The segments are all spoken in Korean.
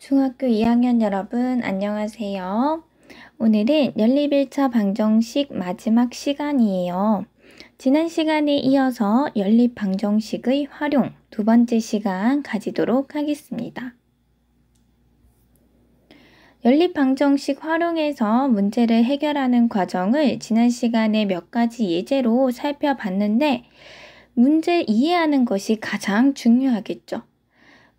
중학교 2학년 여러분 안녕하세요. 오늘은 연립 1차 방정식 마지막 시간이에요. 지난 시간에 이어서 연립 방정식의 활용 두 번째 시간 가지도록 하겠습니다. 연립 방정식 활용해서 문제를 해결하는 과정을 지난 시간에 몇 가지 예제로 살펴봤는데 문제 이해하는 것이 가장 중요하겠죠.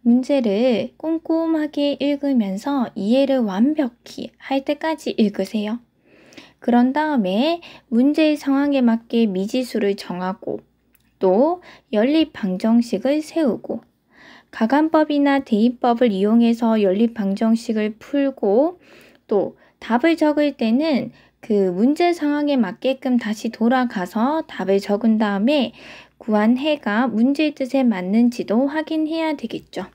문제를 꼼꼼하게 읽으면서 이해를 완벽히 할 때까지 읽으세요. 그런 다음에 문제의 상황에 맞게 미지수를 정하고 또 연립 방정식을 세우고 가간법이나 대입법을 이용해서 연립 방정식을 풀고 또 답을 적을 때는 그 문제 상황에 맞게끔 다시 돌아가서 답을 적은 다음에 구한 해가 문제의 뜻에 맞는지도 확인해야 되겠죠.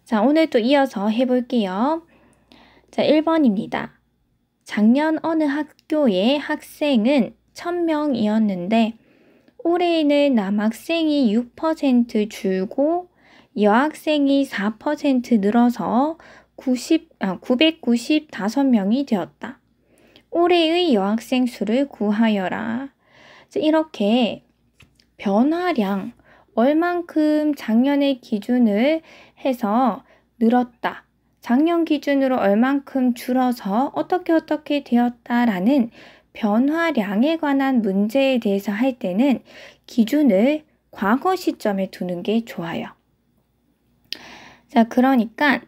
자, 오늘도 이어서 해볼게요. 자, 1번입니다. 작년 어느 학교의 학생은 1000명이었는데 올해에는 남학생이 6% 줄고 여학생이 4% 늘어서 995명이 되었다. 올해의 여학생 수를 구하여라. 자, 이렇게 변화량, 얼만큼 작년의 기준을 해서 늘었다. 작년 기준으로 얼만큼 줄어서 어떻게 되었다라는 변화량에 관한 문제에 대해서 할 때는 기준을 과거 시점에 두는 게 좋아요. 자, 그러니까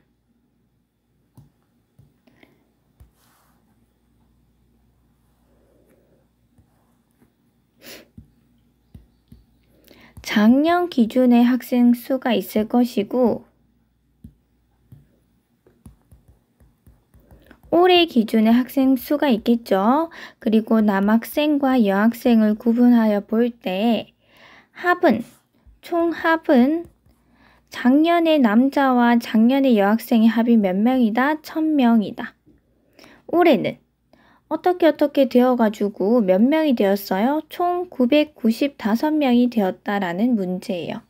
작년 기준의 학생 수가 있을 것이고 올해 기준의 학생 수가 있겠죠. 그리고 남학생과 여학생을 구분하여 볼 때 총합은 작년의 남자와 작년의 여학생의 합이 몇 명이다? 1000명이다. 올해는 어떻게 되어가지고 몇 명이 되었어요? 총 995명이 되었다라는 문제예요.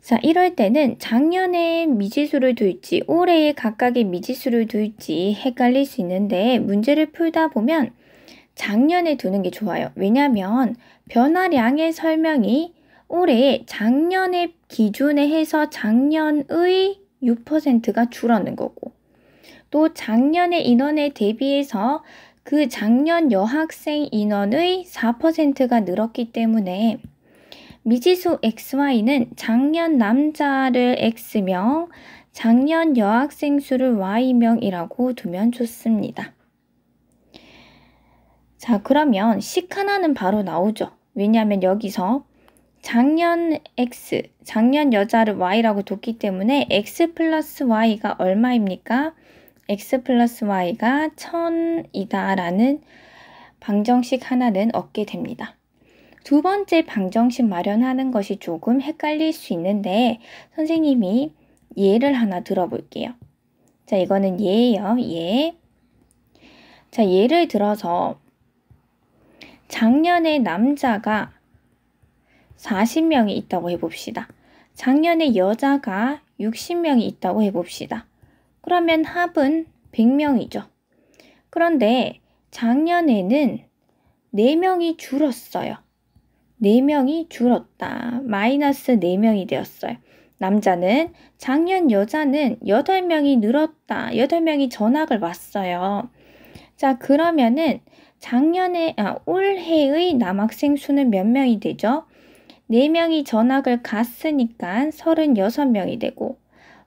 자, 이럴 때는 작년에 미지수를 둘지 올해에 각각의 미지수를 둘지 헷갈릴 수 있는데 문제를 풀다 보면 작년에 두는 게 좋아요. 왜냐하면 변화량의 설명이 올해 작년의 기준에 해서 작년의 6%가 줄었는 거고 또 작년의 인원에 대비해서 그 작년 여학생 인원의 4%가 늘었기 때문에 미지수 XY는 작년 남자를 X명, 작년 여학생 수를 Y명이라고 두면 좋습니다. 자, 그러면 식 하나는 바로 나오죠. 왜냐하면 여기서 작년 X, 작년 여자를 Y라고 뒀기 때문에 X 플러스 Y가 얼마입니까? X 플러스 Y가 1000이다 라는 방정식 하나는 얻게 됩니다. 두 번째 방정식 마련하는 것이 조금 헷갈릴 수 있는데 선생님이 예를 하나 들어볼게요. 자, 이거는 예예요. 예. 자, 예를 들어서 작년에 남자가 40명이 있다고 해봅시다. 작년에 여자가 60명이 있다고 해봅시다. 그러면 합은 100명이죠. 그런데 작년에는 4명이 줄었어요. 4명이 줄었다. 마이너스 4명이 되었어요. 남자는 작년 여자는 8명이 늘었다. 8명이 전학을 왔어요. 자, 그러면은 올해의 남학생 수는 몇 명이 되죠? 4명이 전학을 갔으니까 36명이 되고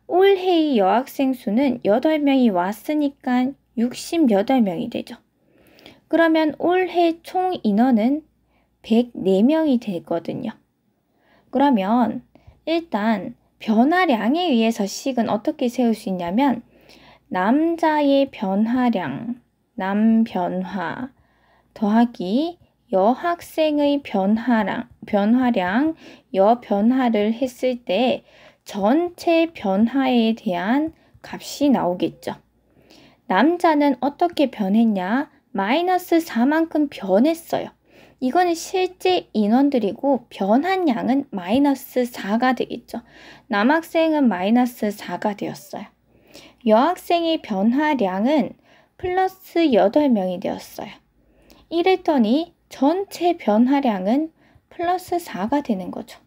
올해의 여학생 수는 8명이 왔으니까 68명이 되죠. 그러면 올해 총 인원은 104명이 되거든요. 그러면 일단 변화량에 의해서 식은 어떻게 세울 수 있냐면 남자의 변화량, 남변화 더하기 여학생의 변화량, 여변화를 했을 때 전체 변화에 대한 값이 나오겠죠. 남자는 어떻게 변했냐? 마이너스 4만큼 변했어요. 이거는 실제 인원들이고 변한 양은 마이너스 4가 되겠죠. 남학생은 마이너스 4가 되었어요. 여학생의 변화량은 플러스 8명이 되었어요. 이랬더니 전체 변화량은 플러스 4가 되는 거죠.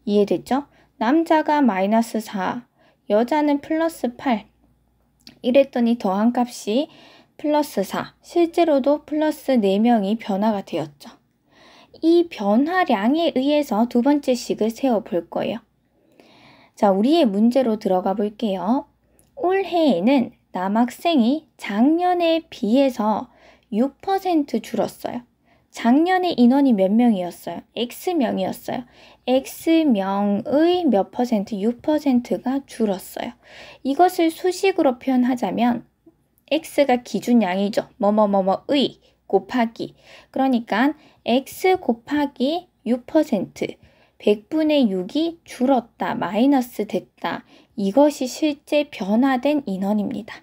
이해됐죠? 남자가 마이너스 4, 여자는 플러스 8. 이랬더니 더한 값이 플러스 4, 실제로도 플러스 4명이 변화가 되었죠. 이 변화량에 의해서 두 번째 식을 세워볼 거예요. 자, 우리의 문제로 들어가 볼게요. 올해에는 남학생이 작년에 비해서 6% 줄었어요. 작년에 인원이 몇 명이었어요? X명이었어요. X명의 몇 퍼센트? 6%가 줄었어요. 이것을 수식으로 표현하자면 X가 기준량이죠. 뭐뭐뭐뭐의 곱하기. 그러니까 X 곱하기 6%, 100분의 6이 줄었다, 마이너스 됐다. 이것이 실제 변화된 인원입니다.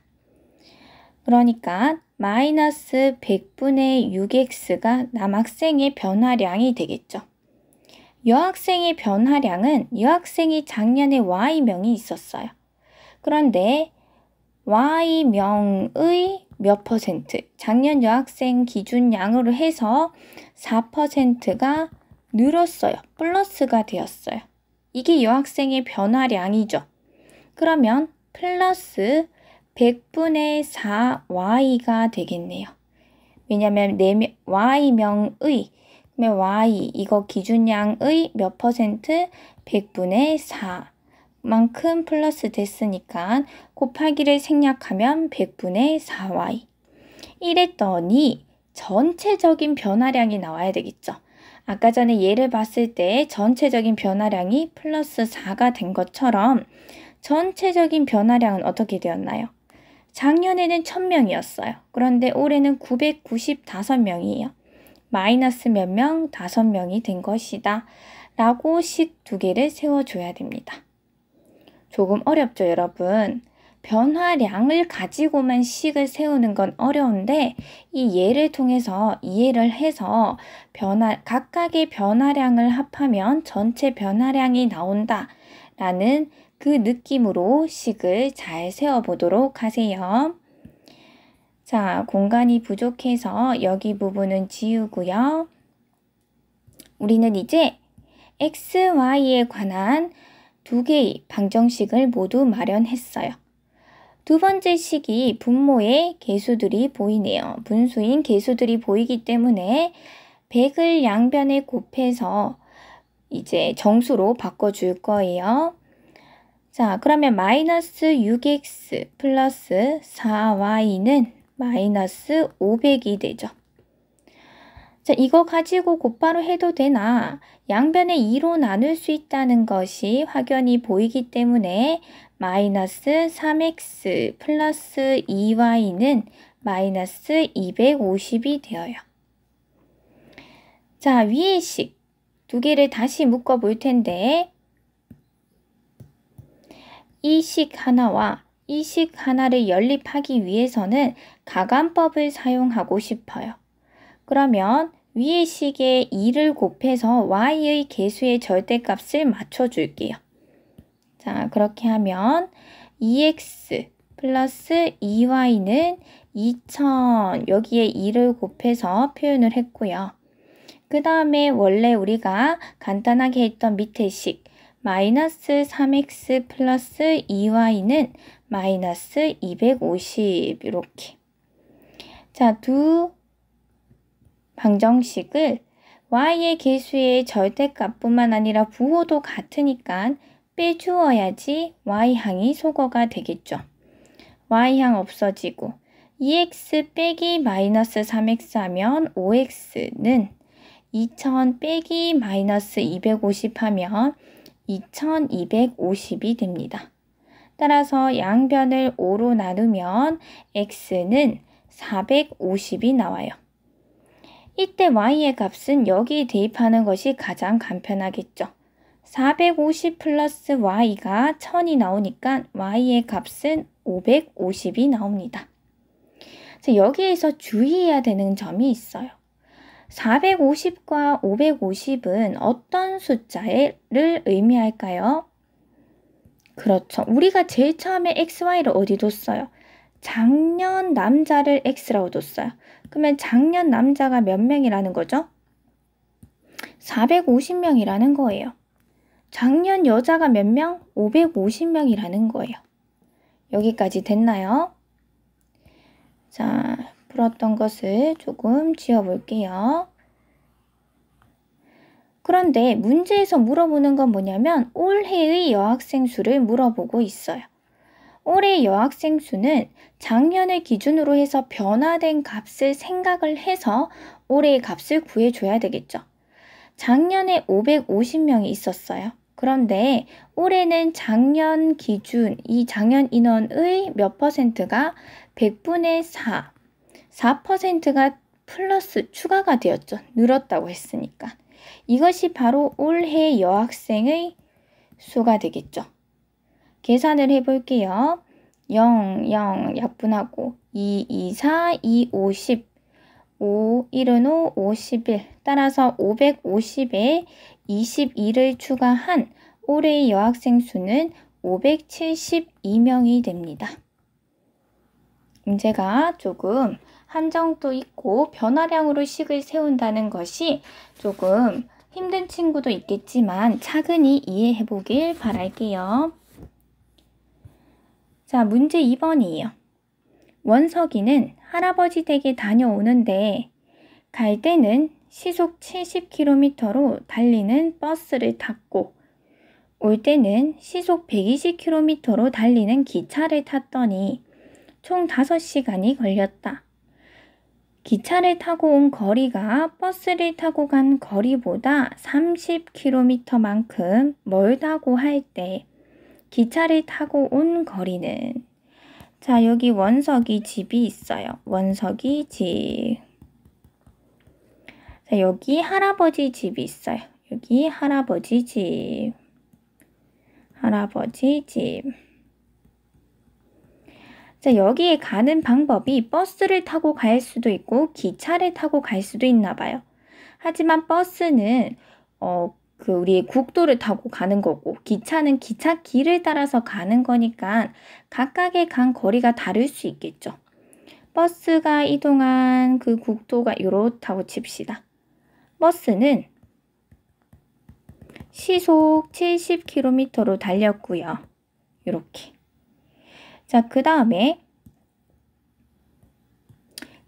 그러니까 마이너스 100분의 6x가 남학생의 변화량이 되겠죠. 여학생의 변화량은 여학생이 작년에 y명이 있었어요. 그런데 y명의 몇 퍼센트, 작년 여학생 기준량으로 해서 4%가 늘었어요. 플러스가 되었어요. 이게 여학생의 변화량이죠. 그러면 플러스 100분의 4y가 되겠네요. 왜냐하면 y명의, 그러면 y, 이거 기준량의 몇 퍼센트? 100분의 4만큼 플러스 됐으니까 곱하기를 생략하면 100분의 4y. 이랬더니 전체적인 변화량이 나와야 되겠죠. 아까 전에 예를 봤을 때 전체적인 변화량이 플러스 4가 된 것처럼 전체적인 변화량은 어떻게 되었나요? 작년에는 1000명이었어요. 그런데 올해는 995명이에요. 마이너스 몇 명? 5명이 된 것이다. 라고 식 두 개를 세워줘야 됩니다. 조금 어렵죠, 여러분? 변화량을 가지고만 식을 세우는 건 어려운데 이 예를 통해서 이해를 해서 각각의 변화량을 합하면 전체 변화량이 나온다 라는 그 느낌으로 식을 잘 세워보도록 하세요. 자, 공간이 부족해서 여기 부분은 지우고요. 우리는 이제 x, y에 관한 두 개의 방정식을 모두 마련했어요. 두 번째 식이 분모의 개수들이 보이네요. 분수인 개수들이 보이기 때문에 100을 양변에 곱해서 이제 정수로 바꿔줄 거예요. 자, 그러면 마이너스 6x 플러스 4y는 마이너스 500이 되죠. 자, 이거 가지고 곧바로 해도 되나? 양변에 2로 나눌 수 있다는 것이 확연히 보이기 때문에 마이너스 3x 플러스 2y는 마이너스 250이 되어요. 자, 위의 식 두 개를 다시 묶어 볼 텐데 이 식 하나와 이 식 하나를 연립하기 위해서는 가감법을 사용하고 싶어요. 그러면 위의 식에 2를 곱해서 y의 개수의 절대값을 맞춰줄게요. 자, 그렇게 하면 2x 플러스 2y는 2000 여기에 2를 곱해서 표현을 했고요. 그 다음에 원래 우리가 간단하게 했던 밑에 식 마이너스 3x 플러스 2y는 마이너스 250 이렇게. 자, 두 방정식을 y의 개수의 절대값뿐만 아니라 부호도 같으니까 빼주어야지 y항이 소거가 되겠죠. y항 없어지고 2x 빼기 마이너스 3x 하면 5x는 2000 빼기 마이너스 250 하면 2250이 됩니다. 따라서 양변을 5로 나누면 x는 450이 나와요. 이때 y의 값은 여기에 대입하는 것이 가장 간편하겠죠. 450 플러스 y가 1000이 나오니까 y의 값은 550이 나옵니다. 자, 여기에서 주의해야 되는 점이 있어요. 450과 550은 어떤 숫자를 의미할까요? 그렇죠. 우리가 제일 처음에 XY를 어디 뒀어요? 작년 남자를 X라고 뒀어요. 그러면 작년 남자가 몇 명이라는 거죠? 450명이라는 거예요. 작년 여자가 몇 명? 550명이라는 거예요. 여기까지 됐나요? 자, 풀었던 것을 조금 지워볼게요. 그런데 문제에서 물어보는 건 뭐냐면 올해의 여학생 수를 물어보고 있어요. 올해 여학생 수는 작년을 기준으로 해서 변화된 값을 생각을 해서 올해의 값을 구해줘야 되겠죠. 작년에 550명이 있었어요. 그런데 올해는 작년 기준, 이 작년 인원의 몇 퍼센트가 100분의 4, 4%가 플러스 추가가 되었죠. 늘었다고 했으니까. 이것이 바로 올해 여학생의 수가 되겠죠. 계산을 해볼게요. 0, 0 약분하고 2, 2, 4, 2, 50, 5, 1은 5, 51. 따라서 550에 22를 추가한 올해의 여학생 수는 572명이 됩니다. 문제가 조금 함정도 있고 변화량으로 식을 세운다는 것이 조금 힘든 친구도 있겠지만 차근히 이해해 보길 바랄게요. 자, 문제 2번이에요. 원석이는 할아버지 댁에 다녀오는데 갈 때는 시속 70km로 달리는 버스를 탔고 올 때는 시속 120km로 달리는 기차를 탔더니 총 5시간이 걸렸다. 기차를 타고 온 거리가 버스를 타고 간 거리보다 30km만큼 멀다고 할 때 기차를 타고 온 거리는, 자, 여기 원석이 집이 있어요. 원석이 집. 자, 여기 할아버지 집이 있어요. 여기 할아버지 집. 할아버지 집. 자, 여기에 가는 방법이 버스를 타고 갈 수도 있고 기차를 타고 갈 수도 있나 봐요. 하지만 버스는 우리의 국도를 타고 가는 거고 기차는 기찻길을 따라서 가는 거니까 각각의 간 거리가 다를 수 있겠죠. 버스가 이동한 그 국도가 이렇다고 칩시다. 버스는 시속 70km로 달렸고요. 이렇게. 자, 그 다음에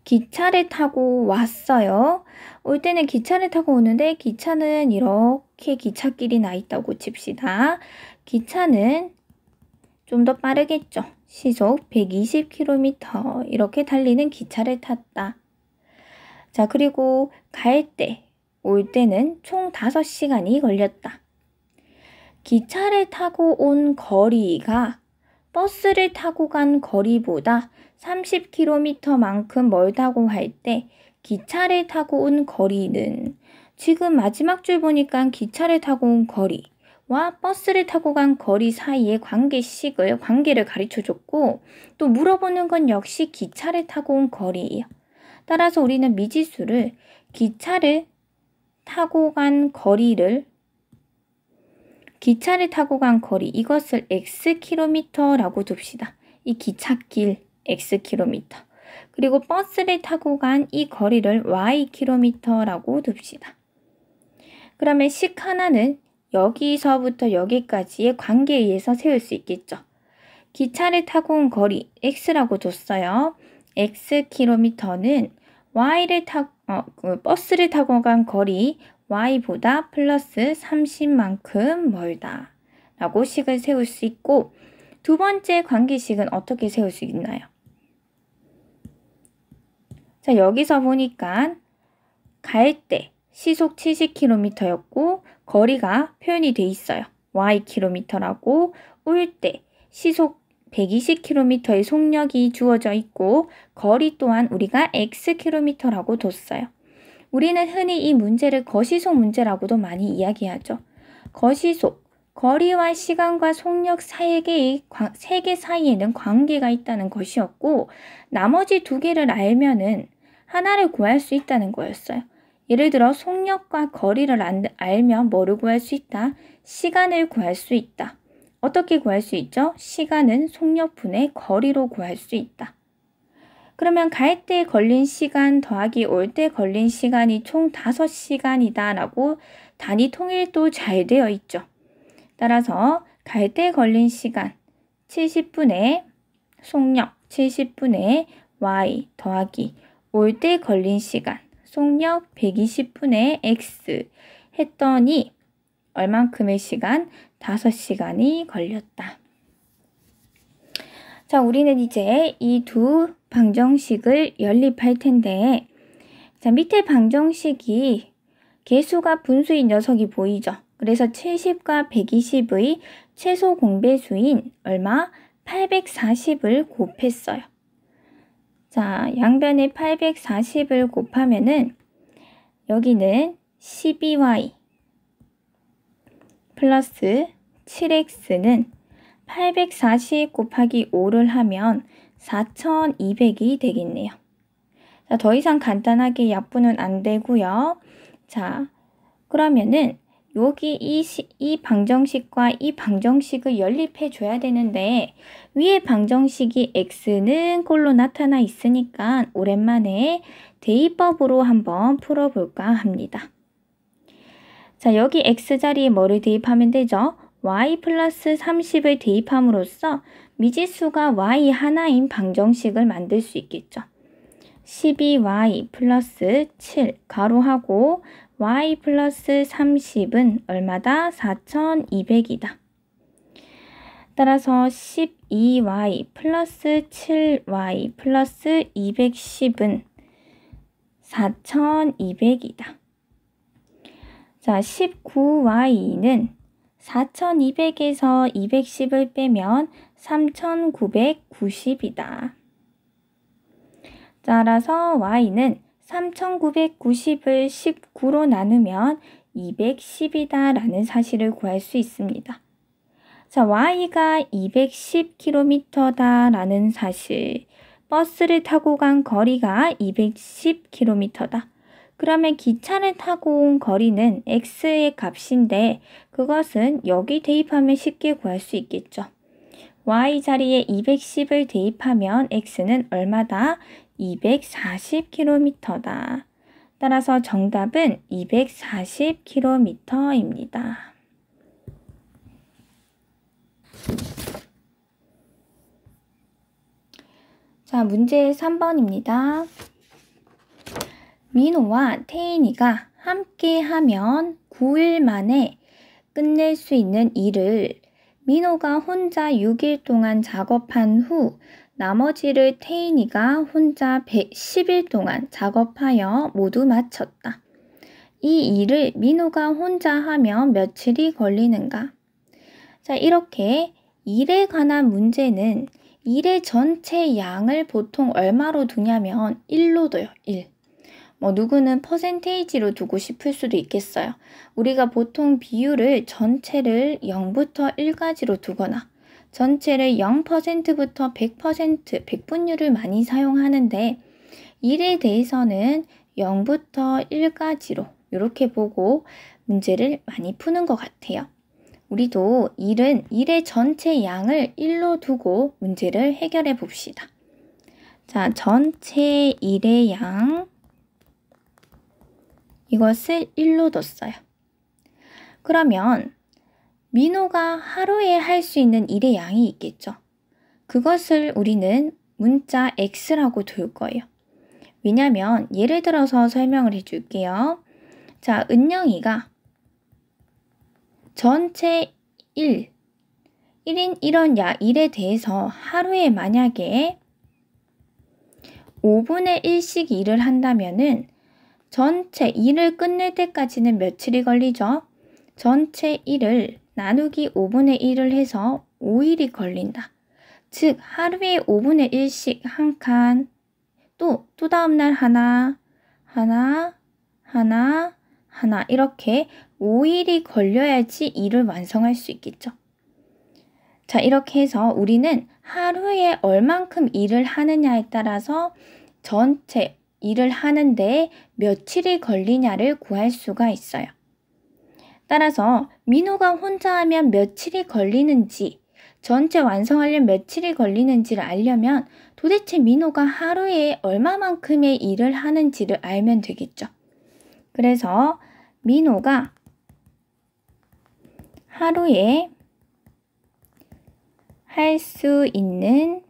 기차를 타고 왔어요. 올 때는 기차를 타고 오는데 기차는 이렇게 기찻길이 나 있다고 칩시다. 기차는 좀 더 빠르겠죠. 시속 120km 이렇게 달리는 기차를 탔다. 자, 그리고 갈 때, 올 때는 총 5시간이 걸렸다. 기차를 타고 온 거리가 버스를 타고 간 거리보다 30km만큼 멀다고 할 때 기차를 타고 온 거리는, 지금 마지막 줄 보니까 기차를 타고 온 거리와 버스를 타고 간 거리 사이의 관계를 가르쳐줬고 또 물어보는 건 역시 기차를 타고 온 거리예요. 따라서 우리는 미지수를 기차를 타고 간 거리, 이것을 Xkm라고 둡시다. 이 기찻길 Xkm. 그리고 버스를 타고 간 이 거리를 Ykm라고 둡시다. 그러면 식 하나는 여기서부터 여기까지의 관계에 의해서 세울 수 있겠죠. 기차를 타고 온 거리 X라고 뒀어요. Xkm는 버스를 타고 간 거리 Y보다 플러스 30만큼 멀다 라고 식을 세울 수 있고, 두 번째 관계식은 어떻게 세울 수 있나요? 자, 여기서 보니까 갈 때 시속 70km였고 거리가 표현이 돼 있어요. Ykm라고. 올 때 시속 120km의 속력이 주어져 있고 거리 또한 우리가 Xkm라고 뒀어요. 우리는 흔히 이 문제를 거시속 문제라고도 많이 이야기하죠. 거시속, 거리와 시간과 속력 세 개 사이에는 관계가 있다는 것이었고 나머지 두 개를 알면은 하나를 구할 수 있다는 거였어요. 예를 들어 속력과 거리를 알면 뭐를 구할 수 있다? 시간을 구할 수 있다. 어떻게 구할 수 있죠? 시간은 속력분의 거리로 구할 수 있다. 그러면 갈 때 걸린 시간 더하기 올 때 걸린 시간이 총 5시간이다 라고 단위 통일도 잘 되어 있죠. 따라서 갈 때 걸린 시간 70분의 속력 70분의 y 더하기 올 때 걸린 시간 속력 120분의 x 했더니 얼만큼의 시간? 5시간이 걸렸다. 자, 우리는 이제 이 두 방정식을 연립할 텐데, 자, 밑에 방정식이 개수가 분수인 녀석이 보이죠? 그래서 70과 120의 최소 공배수인 얼마? 840을 곱했어요. 자, 양변에 840을 곱하면은 여기는 12y 플러스 7x는 840 곱하기 5를 하면 4200이 되겠네요. 자, 더 이상 간단하게 약분은 안 되고요. 자, 그러면은 여기 이 방정식과 이 방정식을 연립해 줘야 되는데 위에 방정식이 x는 꼴로 나타나 있으니까 오랜만에 대입법으로 한번 풀어볼까 합니다. 자, 여기 x자리에 뭐를 대입하면 되죠? y 플러스 30을 대입함으로써 미지수가 y 하나인 방정식을 만들 수 있겠죠. 12y 플러스 7 가로하고 y 플러스 30은 얼마다? 4200이다. 따라서 12y 플러스 7y 플러스 210은 4200이다. 자, 19y는 4200에서 210을 빼면 3990이다. 따라서 y는 3990을 19로 나누면 210이다 라는 사실을 구할 수 있습니다. 자, y가 210km다 라는 사실, 버스를 타고 간 거리가 210km다. 그러면 기차를 타고 온 거리는 x의 값인데 그것은 여기 대입하면 쉽게 구할 수 있겠죠. y 자리에 210을 대입하면 x는 얼마다? 240km다. 따라서 정답은 240km입니다. 자, 문제 3번입니다. 민호와 태인이가 함께 하면 9일 만에 끝낼 수 있는 일을 민호가 혼자 6일 동안 작업한 후 나머지를 태인이가 혼자 10일 동안 작업하여 모두 마쳤다. 이 일을 민호가 혼자 하면 며칠이 걸리는가? 자, 이렇게 일에 관한 문제는 일의 전체 양을 보통 얼마로 두냐면 1로 둬요. 1. 누구는 퍼센테이지로 두고 싶을 수도 있겠어요. 우리가 보통 비율을 전체를 0부터 1까지로 두거나 전체를 0%부터 100%, 백분율을 많이 사용하는데 일에 대해서는 0부터 1까지로 이렇게 보고 문제를 많이 푸는 것 같아요. 우리도 일의 전체 양을 1로 두고 문제를 해결해 봅시다. 자, 전체 일의 양 이것을 1로 뒀어요. 그러면 민호가 하루에 할 수 있는 일의 양이 있겠죠. 그것을 우리는 문자 x라고 둘 거예요. 왜냐하면 예를 들어서 설명을 해줄게요. 자, 은영이가 전체 1인 1원 일에 대해서 하루에 만약에 5분의 1씩 일을 한다면은 전체 일을 끝낼 때까지는 며칠이 걸리죠? 전체 일을 나누기 5분의 1을 해서 5일이 걸린다. 즉 하루에 5분의 1씩 한 칸, 또 다음날 하나 이렇게 5일이 걸려야지 일을 완성할 수 있겠죠. 자, 이렇게 해서 우리는 하루에 얼만큼 일을 하느냐에 따라서 전체 일을 하는데 며칠이 걸리냐를 구할 수가 있어요. 따라서 민호가 혼자 하면 며칠이 걸리는지, 전체 완성하려면 며칠이 걸리는지를 알려면 도대체 민호가 하루에 얼마만큼의 일을 하는지를 알면 되겠죠. 그래서 민호가 하루에 할 수 있는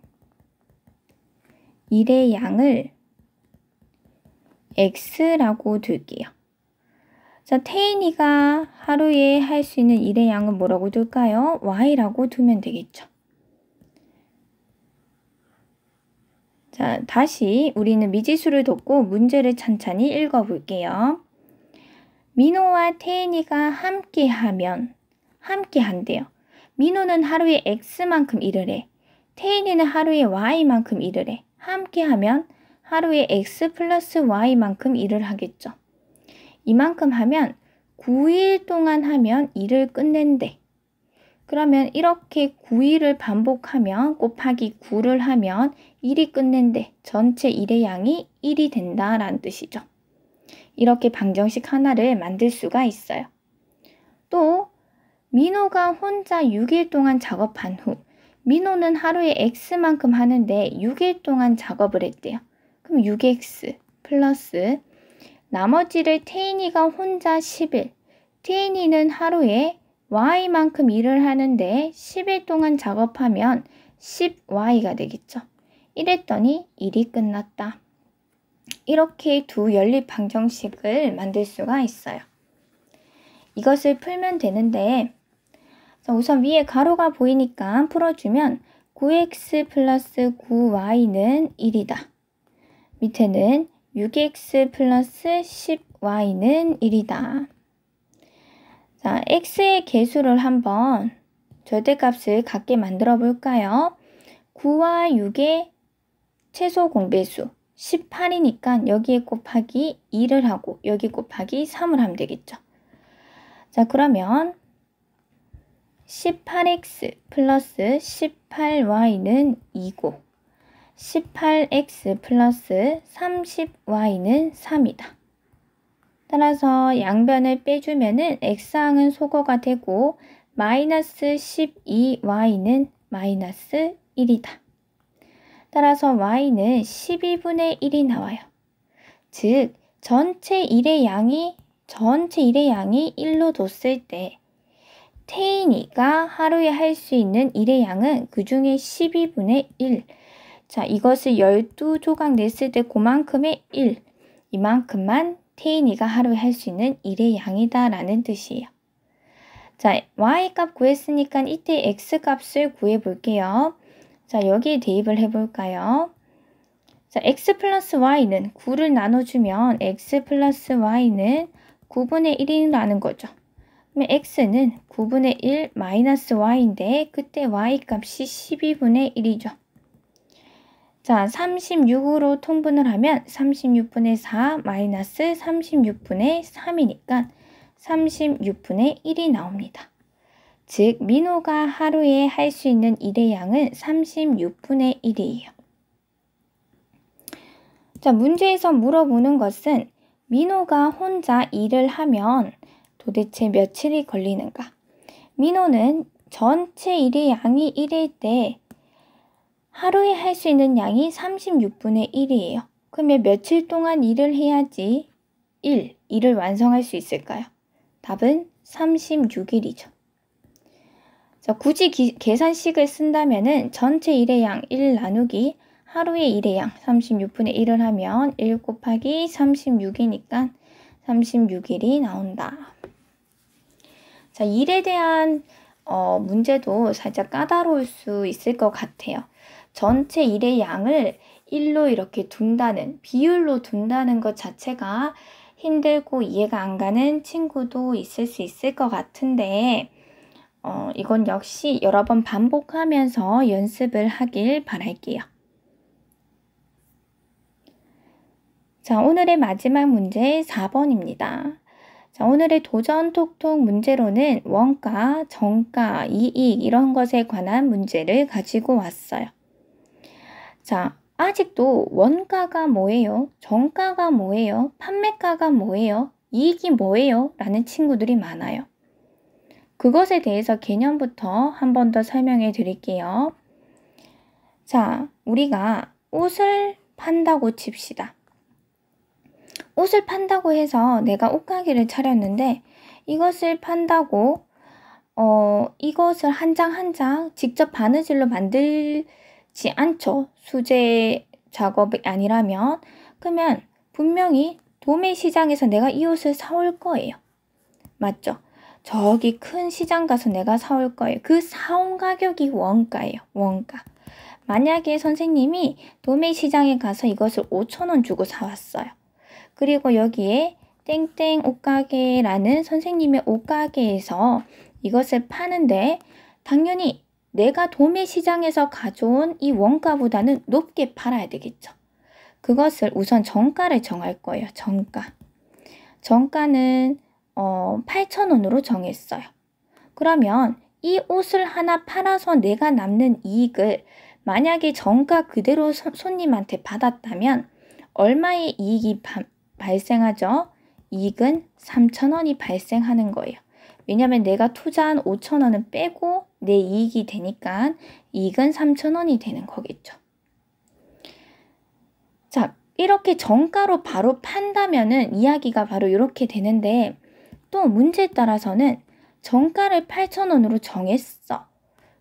일의 양을 X라고 둘게요. 자, 태인이가 하루에 할 수 있는 일의 양은 뭐라고 둘까요? Y라고 두면 되겠죠. 자, 다시 우리는 미지수를 뒀고 문제를 찬찬히 읽어볼게요. 민호와 태인이가 함께 한대요. 민호는 하루에 X만큼 일을 해. 태인이는 하루에 Y만큼 일을 해. 함께 하면 하루에 X 플러스 Y만큼 일을 하겠죠. 이만큼 하면 9일 동안 하면 일을 끝낸대. 그러면 이렇게 9일을 반복하면 곱하기 9를 하면 일이 끝낸대. 전체 일의 양이 1이 된다라는 뜻이죠. 이렇게 방정식 하나를 만들 수가 있어요. 또 민호가 혼자 6일 동안 작업한 후 민호는 하루에 X만큼 하는데 6일 동안 작업을 했대요. 그럼 6X 플러스 나머지를 태인이가 혼자 10일, 태인이는 하루에 Y만큼 일을 하는데 10일 동안 작업하면 10Y가 되겠죠. 이랬더니 일이 끝났다. 이렇게 두 연립 방정식을 만들 수가 있어요. 이것을 풀면 되는데 우선 위에 가로가 보이니까 풀어주면 9x 플러스 9y는 1이다. 밑에는 6x 플러스 10y는 1이다. 자, x의 개수를 한번 절대값을 같게 만들어 볼까요? 9와 6의 최소 공배수 18이니까 여기에 곱하기 2를 하고 여기 곱하기 3을 하면 되겠죠. 자, 그러면 18x 플러스 18y는 2고 18x 플러스 30y는 3이다. 따라서 양변을 빼주면은 x항은 소거가 되고 마이너스 12y는 마이너스 1이다. 따라서 y는 12분의 1이 나와요. 즉 전체 일의 양이 1로 뒀을 때 태인이가 하루에 할 수 있는 일의 양은 그 중에 12분의 1. 자, 이것을 12조각 냈을 때 그만큼의 1. 이만큼만 태인이가 하루에 할 수 있는 일의 양이다 라는 뜻이에요. 자, y값 구했으니까 이때 x값을 구해볼게요. 자, 여기에 대입을 해볼까요? 자, x 플러스 y는 9를 나눠주면 x 플러스 y는 9분의 1이라는 거죠. 그러면 x는 9분의 1 마이너스 y인데 그때 y값이 12분의 1이죠. 자, 36으로 통분을 하면 36분의 4 마이너스 36분의 3이니까 36분의 1이 나옵니다. 즉 민호가 하루에 할 수 있는 일의 양은 36분의 1이에요. 자, 문제에서 물어보는 것은 민호가 혼자 일을 하면 도대체 며칠이 걸리는가? 민호는 전체 일의 양이 1일 때 하루에 할 수 있는 양이 36분의 1이에요. 그러면 며칠 동안 일을 해야지 일을 완성할 수 있을까요? 답은 36일이죠. 자, 굳이 계산식을 쓴다면은 전체 일의 양 1 나누기 하루의 일의 양 36분의 1을 하면 1 곱하기 36이니까 36일이 나온다. 자, 일에 대한 문제도 살짝 까다로울 수 있을 것 같아요. 전체 일의 양을 1로 이렇게 둔다는, 비율로 둔다는 것 자체가 힘들고 이해가 안 가는 친구도 있을 수 있을 것 같은데 이건 역시 여러 번 반복하면서 연습을 하길 바랄게요. 자, 오늘의 마지막 문제 4번입니다. 자, 오늘의 도전 톡톡 문제로는 원가, 정가, 이익 이런 것에 관한 문제를 가지고 왔어요. 자, 아직도 원가가 뭐예요? 정가가 뭐예요? 판매가가 뭐예요? 이익이 뭐예요? 라는 친구들이 많아요. 그것에 대해서 개념부터 한 번 더 설명해 드릴게요. 자, 우리가 옷을 판다고 칩시다. 옷을 판다고 해서 내가 옷가게를 차렸는데 이것을 판다고 이것을 한 장 한 장 직접 바느질로 만들지 않죠. 수제 작업이 아니라면. 그러면 분명히 도매 시장에서 내가 이 옷을 사올 거예요. 맞죠? 저기 큰 시장 가서 내가 사올 거예요. 그 사온 가격이 원가예요. 원가. 만약에 선생님이 도매 시장에 가서 이것을 5,000원 주고 사왔어요. 그리고 여기에 땡땡 옷가게라는 선생님의 옷가게에서 이것을 파는데 당연히 내가 도매 시장에서 가져온 이 원가보다는 높게 팔아야 되겠죠. 그것을 우선 정가를 정할 거예요. 정가. 정가는 8,000원으로 정했어요. 그러면 이 옷을 하나 팔아서 내가 남는 이익을 만약에 정가 그대로 손님한테 받았다면 얼마의 이익이 발생하죠? 이익은 3,000원이 발생하는 거예요. 왜냐하면 내가 투자한 5,000원은 빼고 내 이익이 되니까 이익은 3,000원이 되는 거겠죠. 자, 이렇게 정가로 바로 판다면은 이야기가 바로 이렇게 되는데 또 문제에 따라서는 정가를 8,000원으로 정했어.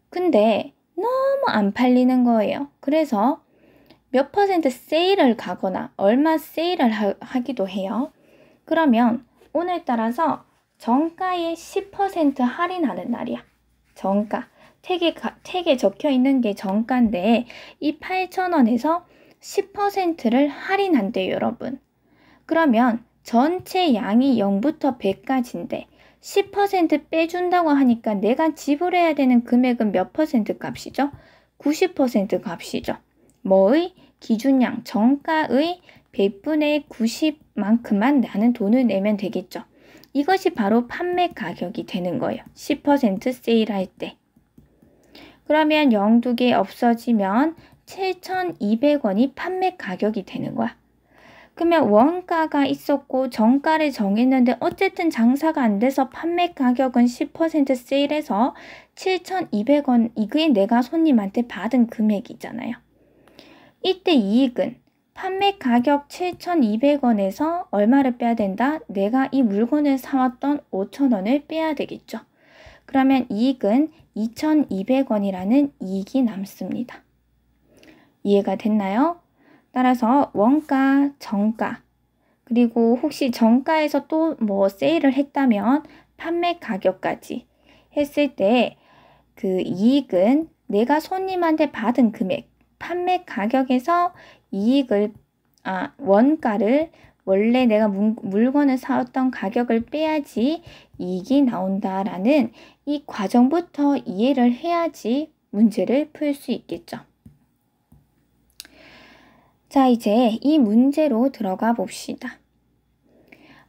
근데 너무 안 팔리는 거예요. 그래서 몇 퍼센트 세일을 가거나 얼마 세일을 하기도 해요. 그러면 오늘따라서 정가에 10% 할인하는 날이야. 정가. 택에 적혀 있는 게 정가인데 이 8,000원에서 10%를 할인한대요, 여러분. 그러면 전체 양이 0부터 100까지인데 10% 빼준다고 하니까 내가 지불해야 되는 금액은 몇 퍼센트 값이죠? 90% 값이죠. 뭐의? 기준양, 정가의 100분의 90만큼만 나는 돈을 내면 되겠죠. 이것이 바로 판매 가격이 되는 거예요. 10% 세일할 때. 그러면 0두 개 없어지면 7,200원이 판매 가격이 되는 거야. 그러면 원가가 있었고 정가를 정했는데 어쨌든 장사가 안 돼서 판매 가격은 10% 세일해서 7,200원, 이게 내가 손님한테 받은 금액이잖아요. 이때 이익은 판매 가격 7,200원에서 얼마를 빼야 된다? 내가 이 물건을 사왔던 5,000원을 빼야 되겠죠. 그러면 이익은 2,200원이라는 이익이 남습니다. 이해가 됐나요? 따라서 원가, 정가, 그리고 혹시 정가에서 또 뭐 세일을 했다면 판매 가격까지 했을 때 그 이익은 내가 손님한테 받은 금액, 판매 가격에서 이익을, 원가를 원래 내가 물건을 사왔던 가격을 빼야지 이익이 나온다라는 이 과정부터 이해를 해야지 문제를 풀 수 있겠죠. 자, 이제 이 문제로 들어가 봅시다.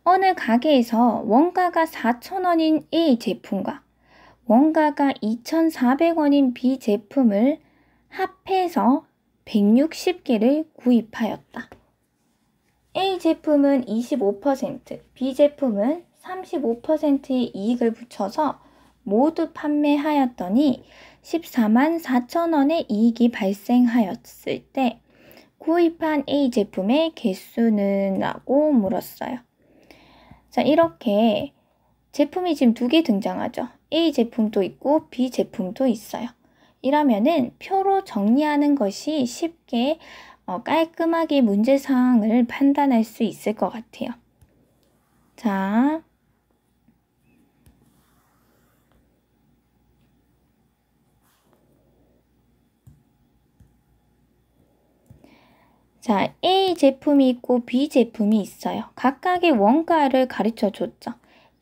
어느 가게에서 원가가 4,000원인 A 제품과 원가가 2,400원인 B 제품을 합해서 160개를 구입하였다. A 제품은 25%, B 제품은 35%의 이익을 붙여서 모두 판매하였더니 144,000원의 이익이 발생하였을 때 구입한 A 제품의 개수는? 라고 물었어요. 자, 이렇게 제품이 지금 2개 등장하죠. A 제품도 있고 B 제품도 있어요. 이러면은 표로 정리하는 것이 쉽게 깔끔하게 문제사항을 판단할 수 있을 것 같아요. 자, A 제품이 있고 B 제품이 있어요. 각각의 원가를 가르쳐 줬죠.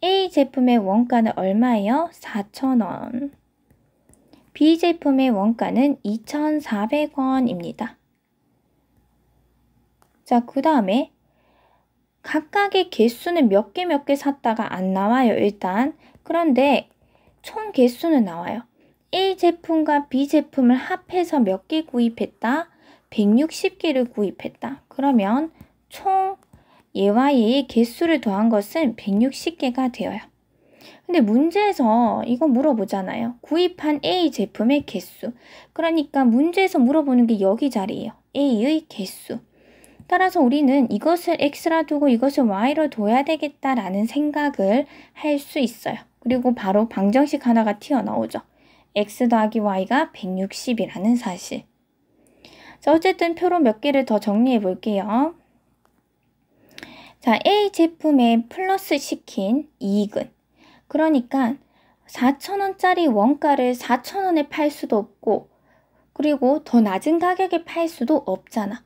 A 제품의 원가는 얼마예요? 4,000원. B 제품의 원가는 2,400원입니다. 자, 그 다음에 각각의 개수는 몇 개 샀다가 안 나와요, 일단. 그런데 총 개수는 나와요. A 제품과 B 제품을 합해서 몇 개 구입했다? 160개를 구입했다. 그러면 총 얘와 얘의 개수를 더한 것은 160개가 되어요. 근데 문제에서 이거 물어보잖아요. 구입한 A 제품의 개수. 그러니까 문제에서 물어보는 게 여기 자리예요. A의 개수. 따라서 우리는 이것을 X라 두고 이것을 Y로 둬야 되겠다라는 생각을 할 수 있어요. 그리고 바로 방정식 하나가 튀어나오죠. X 더하기 Y가 160이라는 사실. 자, 어쨌든 표로 몇 개를 더 정리해 볼게요. 자, A 제품에 플러스 시킨 이익은, 그러니까 4,000원짜리 원가를 4,000원에 팔 수도 없고, 그리고 더 낮은 가격에 팔 수도 없잖아.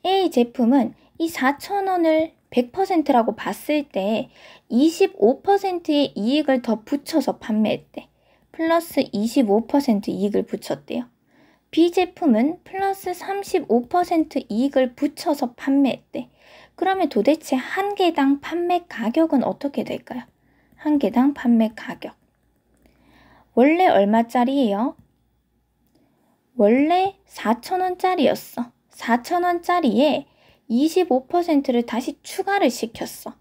A 제품은 이 4,000원을 100%라고 봤을 때 25%의 이익을 더 붙여서 판매했대. 플러스 25% 이익을 붙였대요. B 제품은 플러스 35% 이익을 붙여서 판매했대. 그러면 도대체 한 개당 판매 가격은 어떻게 될까요? 한 개당 판매 가격. 원래 얼마짜리예요? 원래 4,000원짜리였어. 4,000원짜리에 25%를 다시 추가를 시켰어.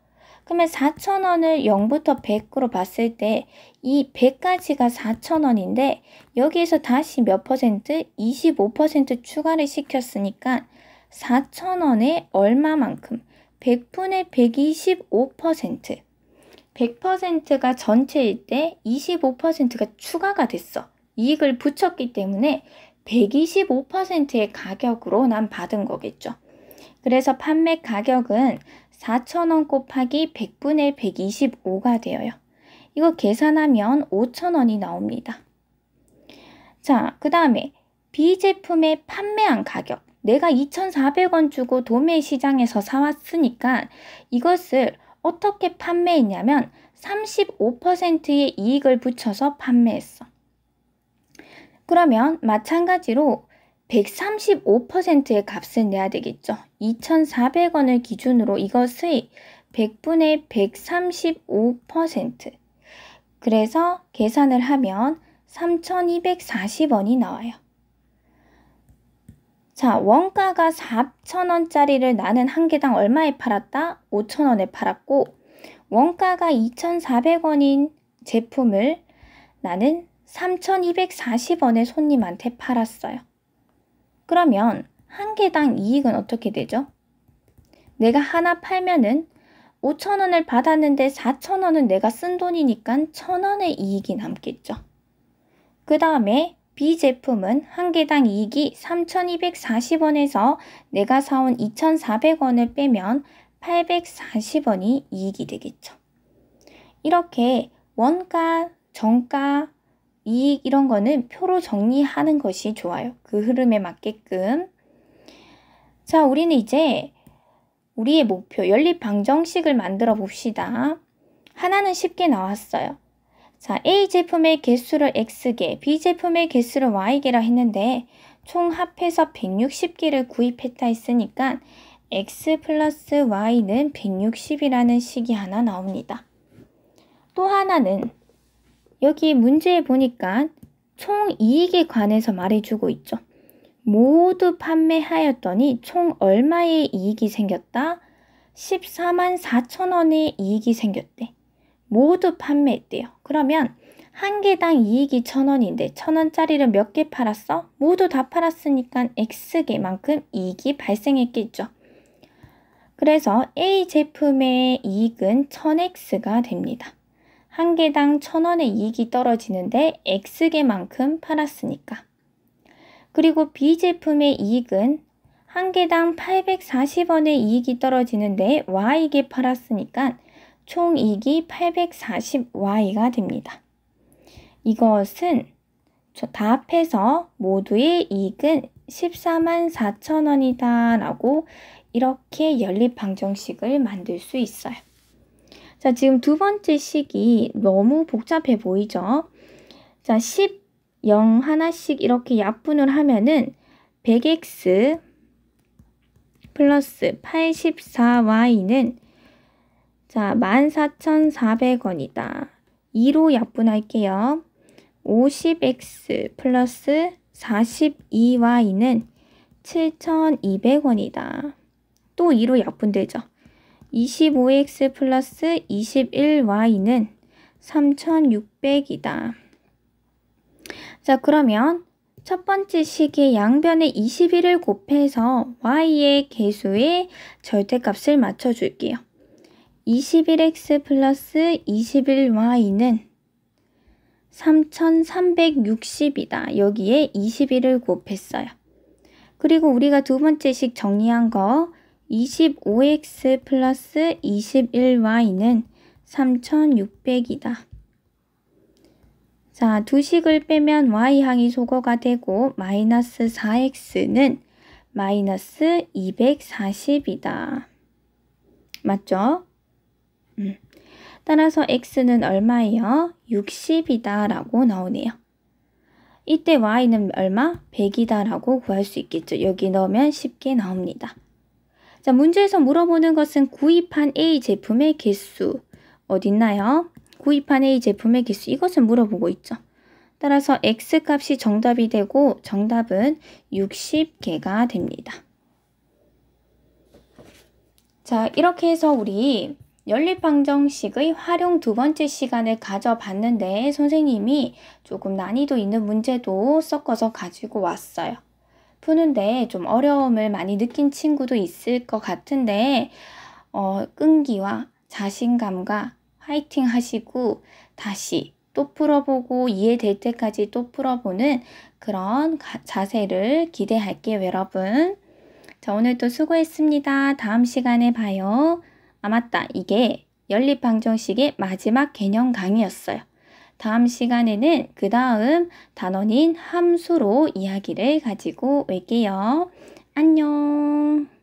그러면 4,000원을 0부터 100으로 봤을 때 이 100까지가 4,000원인데 여기에서 다시 몇 퍼센트? 25% 추가를 시켰으니까 4,000원에 얼마만큼? 100분의 125%. 100%가 전체일 때 25%가 추가가 됐어. 이익을 붙였기 때문에 125%의 가격으로 난 받은 거겠죠. 그래서 판매 가격은 4,000원 곱하기 100분의 125가 되어요. 이거 계산하면 5,000원이 나옵니다. 자, 그 다음에 B 제품의 판매한 가격. 내가 2,400원 주고 도매 시장에서 사왔으니까 이것을 어떻게 판매했냐면 35%의 이익을 붙여서 판매했어. 그러면 마찬가지로 135%의 값을 내야 되겠죠. 2,400원을 기준으로 이것의 100분의 135%. 그래서 계산을 하면 3,240원이 나와요. 자, 원가가 4,000원짜리를 나는 한 개당 얼마에 팔았다? 5,000원에 팔았고, 원가가 2,400원인 제품을 나는 3,240원에 손님한테 팔았어요. 그러면 한 개당 이익은 어떻게 되죠? 내가 하나 팔면은 5,000원을 받았는데 4,000원은 내가 쓴 돈이니까 1,000원의 이익이 남겠죠. 그 다음에 B 제품은 한 개당 이익이 3,240원에서 내가 사온 2,400원을 빼면 840원이 이익이 되겠죠. 이렇게 원가, 정가, 이익 이런 거는 표로 정리하는 것이 좋아요. 그 흐름에 맞게끔. 자, 우리는 이제 우리의 목표, 연립 방정식을 만들어 봅시다. 하나는 쉽게 나왔어요. 자, A 제품의 개수를 X개, B 제품의 개수를 Y개라 했는데 총 합해서 160개를 구입했다 했으니까 X 플러스 Y는 160이라는 식이 하나 나옵니다. 또 하나는 여기 문제에 보니까 총 이익에 관해서 말해주고 있죠. 모두 판매하였더니 총 얼마의 이익이 생겼다? 14만 4천원의 이익이 생겼대. 모두 판매했대요. 그러면 한 개당 이익이 1,000원인데 1,000원짜리를 몇 개 팔았어? 모두 다 팔았으니까 X개만큼 이익이 발생했겠죠. 그래서 A 제품의 이익은 1000X가 됩니다. 한 개당 1,000원의 이익이 떨어지는데 X개만큼 팔았으니까. 그리고 B 제품의 이익은 한 개당 840원의 이익이 떨어지는데 Y개 팔았으니까 총 이익이 840Y가 됩니다. 이것은 다 합해서 모두의 이익은 14만 4천원이다 라고 이렇게 연립방정식을 만들 수 있어요. 자, 지금 두 번째 식이 너무 복잡해 보이죠? 자, 10, 0 하나씩 이렇게 약분을 하면은 100x 플러스 84y는 자, 14,400원이다. 2로 약분할게요. 50x 플러스 42y는 7,200원이다. 또 2로 약분되죠. 25x 플러스 21y는 3,600이다. 자, 그러면 첫 번째 식의 양변에 21을 곱해서 y의 개수의 절대값을 맞춰줄게요. 21x 플러스 21y는 3,360이다. 여기에 21을 곱했어요. 그리고 우리가 두 번째 식 정리한 거 25x 플러스 21y는 3,600이다. 자, 두 식을 빼면 y항이 소거가 되고 마이너스 4x는 마이너스 240이다. 맞죠? 따라서 x는 얼마예요? 60이다 라고 나오네요. 이때 y는 얼마? 100이다 라고 구할 수 있겠죠. 여기 넣으면 쉽게 나옵니다. 자, 문제에서 물어보는 것은 구입한 A 제품의 개수 어딨나요? 구입한 A 제품의 개수 이것을 물어보고 있죠. 따라서 X값이 정답이 되고 정답은 60개가 됩니다. 자, 이렇게 해서 우리 연립방정식의 활용 두 번째 시간을 가져봤는데 선생님이 조금 난이도 있는 문제도 섞어서 가지고 왔어요. 푸는데 좀 어려움을 많이 느낀 친구도 있을 것 같은데 끈기와 자신감과 화이팅 하시고 다시 또 풀어보고 이해될 때까지 또 풀어보는 그런 자세를 기대할게요, 여러분. 자, 오늘도 수고했습니다. 다음 시간에 봐요. 아, 맞다. 이게 연립방정식의 마지막 개념 강의였어요. 다음 시간에는 그 다음 단원인 함수로 이야기를 가지고 올게요. 안녕.